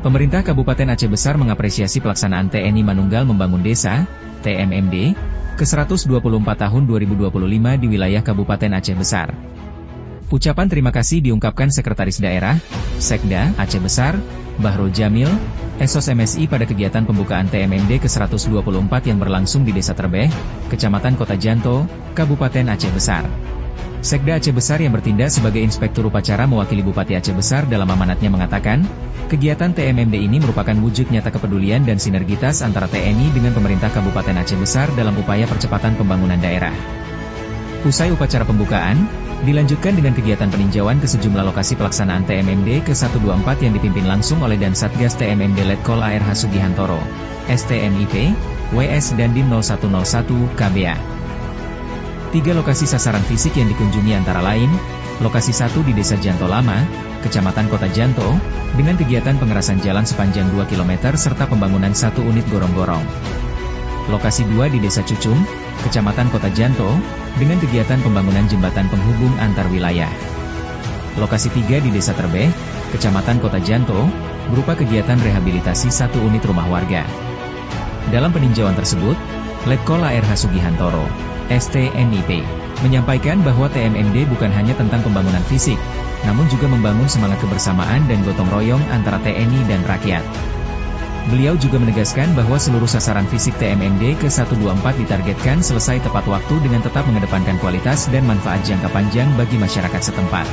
Pemerintah Kabupaten Aceh Besar mengapresiasi pelaksanaan TNI Manunggal Membangun Desa, TMMD, ke-124 tahun 2025 di wilayah Kabupaten Aceh Besar. Ucapan terima kasih diungkapkan Sekretaris Daerah, Sekda, Aceh Besar, Bahrul Jamil, Esos MSI pada kegiatan pembukaan TMMD ke-124 yang berlangsung di Desa Terbeh, Kecamatan Kota Janto, Kabupaten Aceh Besar. Sekda Aceh Besar yang bertindak sebagai Inspektur Upacara mewakili Bupati Aceh Besar dalam amanatnya mengatakan, kegiatan TMMD ini merupakan wujud nyata kepedulian dan sinergitas antara TNI dengan pemerintah Kabupaten Aceh Besar dalam upaya percepatan pembangunan daerah. Usai upacara pembukaan, dilanjutkan dengan kegiatan peninjauan ke sejumlah lokasi pelaksanaan TMMD ke-124 yang dipimpin langsung oleh Dan Satgas TMMD Letkol ARH Sugihantoro, STMIP, WS Dandim 0101 KBA. 3 lokasi sasaran fisik yang dikunjungi antara lain, lokasi 1 di Desa Janto Lama, Kecamatan Kota Janto, dengan kegiatan pengerasan jalan sepanjang 2 km serta pembangunan 1 unit gorong-gorong. Lokasi 2 di Desa Cucum, Kecamatan Kota Janto, dengan kegiatan pembangunan jembatan penghubung antar wilayah. Lokasi 3 di Desa Terbeh, Kecamatan Kota Janto, berupa kegiatan rehabilitasi 1 unit rumah warga. Dalam peninjauan tersebut, Letkol ARH Sugihantoro, STMIP, menyampaikan bahwa TMMD bukan hanya tentang pembangunan fisik, namun juga membangun semangat kebersamaan dan gotong royong antara TNI dan rakyat. Beliau juga menegaskan bahwa seluruh sasaran fisik TMMD ke-124 ditargetkan selesai tepat waktu dengan tetap mengedepankan kualitas dan manfaat jangka panjang bagi masyarakat setempat.